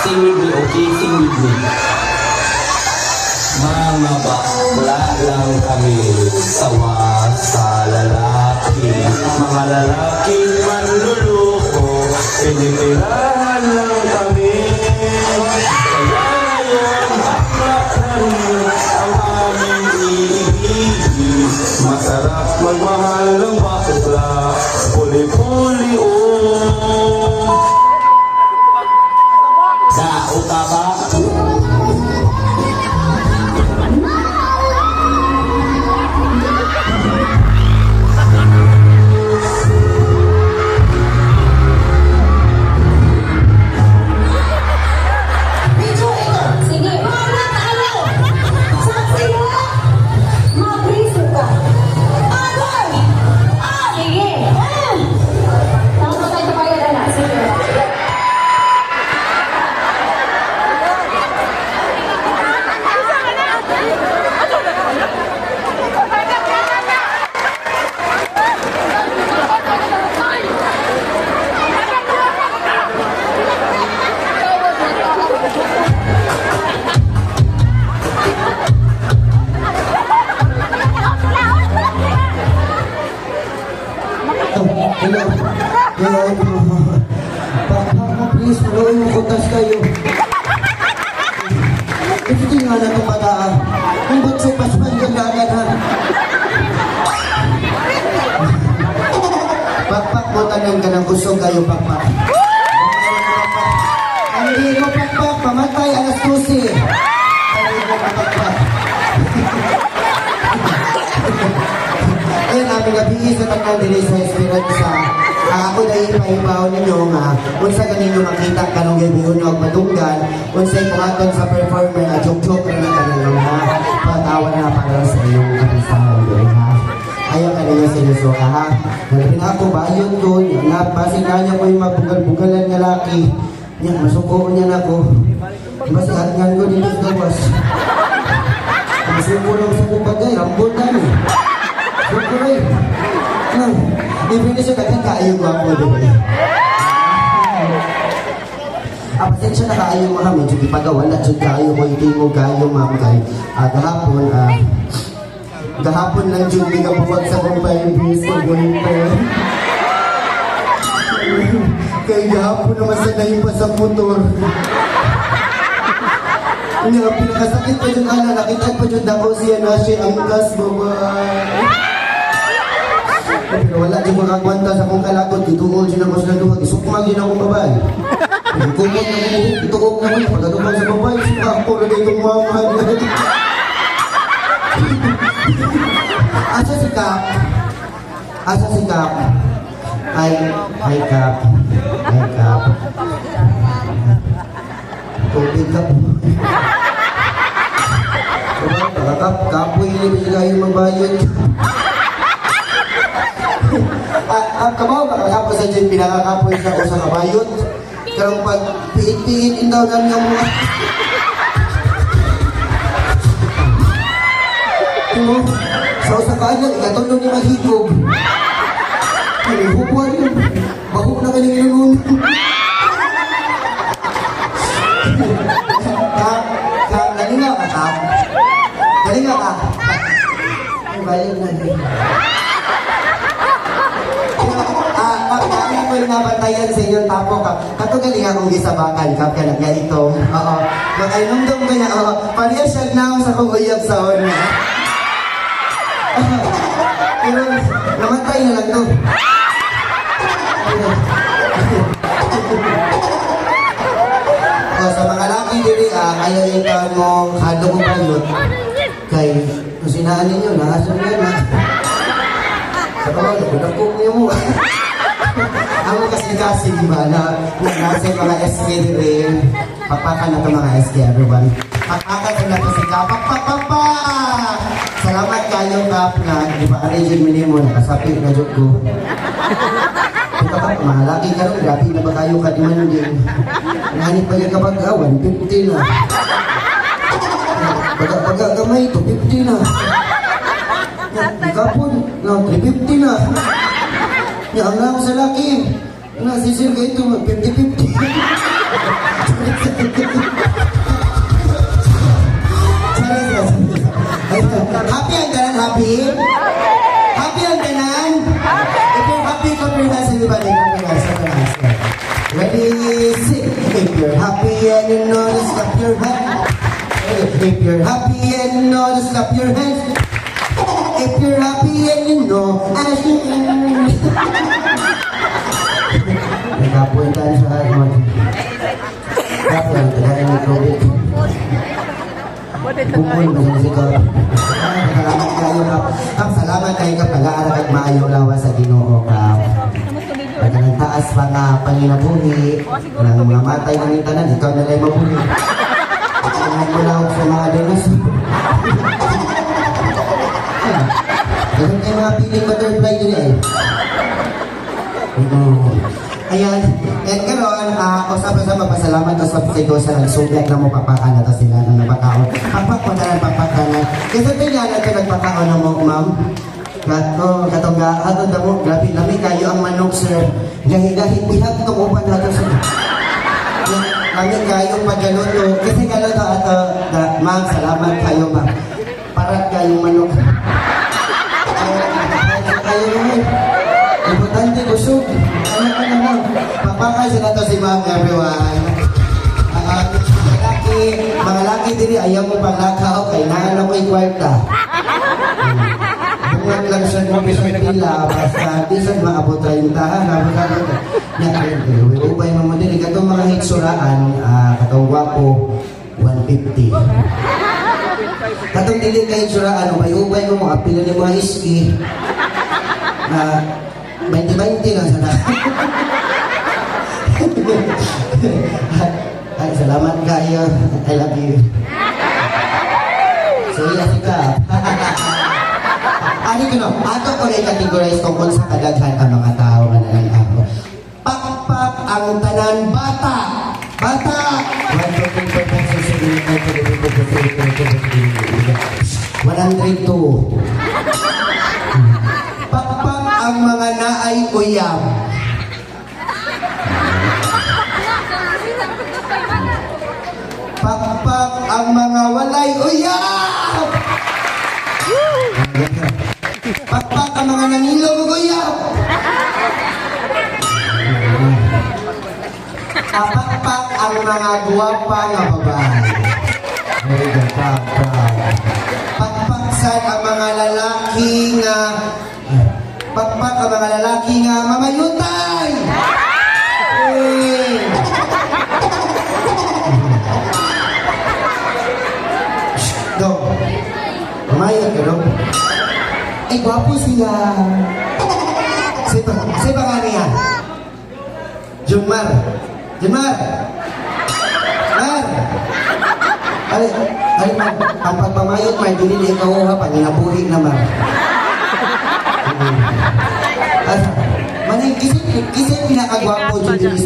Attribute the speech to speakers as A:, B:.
A: Sing with me, okay? Sing with me. Mga bakla lang kami, sawa sa lalaki. Mga lalaking manluloko, pinipirahan lang kami. Kaya ngayon, bakla na rin ang aming iibigin. Masarap magmahal ng bakla, puli-puli Dauta ba?
B: Hello. Papa, please, maluin mo kutas kayo. Ito nga na itong bataan. Ang butso, paspan yung dagat, ha? Pakpak mo, tanong ka ng kusog kayo, pakpak. Hindi mo, pakpak, pamatay, alas 12. Hindi mo, pakpak. Ayun, namin nabigis na tanong din sa Esperanza. Ako dahil maibaw ninyo nga, unsa ganinyo makita kanong gabiyon o madunggan, unsay puhaton sa performer na joke-joke na kanang ha, patawa na para sa iyong kapisahan doon ha. Ayaw ka ninyo seryoso ka ha. Nalapin ako bayon doon, napasig na niya ko yung mabugal-bugalan nga laki. Yan, masuko niya na ko. Masihatngan ko dito sa gawas. Masuko lang sa kubagay, rambutan eh. Suko rin. Ibig siya dapat kaayong ako, diba? Pasensya na kaayong mga medyo ipagawa na dyan kayo ko hindi mo kayo mamagay. Gahapon lang dyan di ka buwag sa kumpay bis ko boyfriend. Kaya gahapon naman sanay pa sa motor. Pinakasakit pa dyan ana, nakita pa dyan ako siya na siya ang gas babay. Pero wala din makagwanta sa kong kalagot, ituol siya na mas naduhag, isukmag din akong babay. Kumot na mo, itukog na mo, pagkadumag sa babay, suka ako na dito mamahal. Asa si Kap? Asa si Kap? Hi Kap. Hi Kap. Tubig Kap. Kapoy na hindi kayo magbayad. Kabaw ba kakapos sa dyan pinakakapoy sa usang kabayot? Karang pag piit-piitin daw lang yung mga... Sa usang kaanyat, ikatulong ni maghigog. Hupuan yun. Bahok na kanyang inunun. Galinga ka, Kap? Galinga ka? Ay, bayan na. Ako yung nabatayan sa inyong tapo, Kap. Kato galing akong gisabakan, Kap. Kaya ito. Oo. Makainumdum ka niya. Oo. Pariya siya na sa kong uyab sa niya. Pero, namatay na lang to. Sa mga laki diri, kaya yung mong halo ko balot. Kay, kung sinaan ninyo, nakasun yan, ha? Sa kawal, nakudakok niyo mo. Ako kasi di ba, na nasa yung mga SK rin. Papakan na ito mga SK, everyone. Papakan sa nato si Kap. Papapapak! Salamat kayo, Kap, na di ba ka-region minimo, nakasapi na joke ko. Ito Kap, mahalaki ka rin, grabe na ba kayo ka-demand din. Nahanip pa yung kapag 150 na. Pagka gamay ito, 50 na. Kapon, 350 na. Yang lang sa laki. Nasisir ka ito, 50-50. Happy ang tanan, happy? Happy ang tanan? If you're happy, clap your hands, everybody. Clap your hands, clap your hands. Ready, sing. If you're happy and you know to clap your hands. If you're happy and you know to clap your hands. If you're happy and you know, as you nagkapuntan sa hardmon. Kapag ang tanan ni COVID. Bukol ba siya siguro? Salamat kayo kap. Salamat kayo kap. Nag-aaral at maayong lawas sa Ginoo kap. Pagkalang taas pa nga panginabuhi. Nang mga matay ng tanan, ikaw na lang mabuhi. Pagkalang mula sa mga donos. Ganun kayo mga piling butterfly din eh. Ayan, and karon, usap-usap magpasalamat ko sa pagkito sa nagsubyak na mo papakanan to sila na napakaon. Papakpakanan, papakanan. Kasi tingnan na ito nagpakaon na mo, ma'am. Katong atong damo, grabe lami kayo ang manok, sir. Gahi-gahi, ihag itong upan nato sa... Lami kayong pagkaluto. Kasi kaluto ato, ma'am, salamat kayo, ma'am. Parat kayong manok. Kayo naman. Importante busog. Ano. Papakay sila to si ma'am, everyone. Mga laki din, ayaw mo pang lakaw kay naano ko'y kwarta. Bungag lang siya mo sa pila, basta di siya maabot 30 ha. Upay mo din, katong mga hitsuraan, katong wapo, 150. Katong dili kayo hitsuraan, upay mo, apila ni mga iski, 20-20 lang sana. Ay, salamat kayo. I love you. So, yes, ka. Ano ko no? Ato ko na i-categorize tungkol sa kadaghan ang mga tao na nananago. Pakpak ang tanan bata. Bata! 102. Pakpak ang mga naay uyab. Pakpak ang mga walay uyab. Pakpak ang mga nanilong uyab. Pakpak ang mga guwapa nga babae. Pakpaksan ang mga lalaki nga pakpak ang mga lalaki nga mamayutay. Dok, mamayot ka, Dok? Ay, gwapo sila. Say ba nga niya? Junmar. Mar! Ay, ang pagpamayot, may dili ikaw ha, panginabuhi naman. Manay, kisip pinakagwapo, Judy.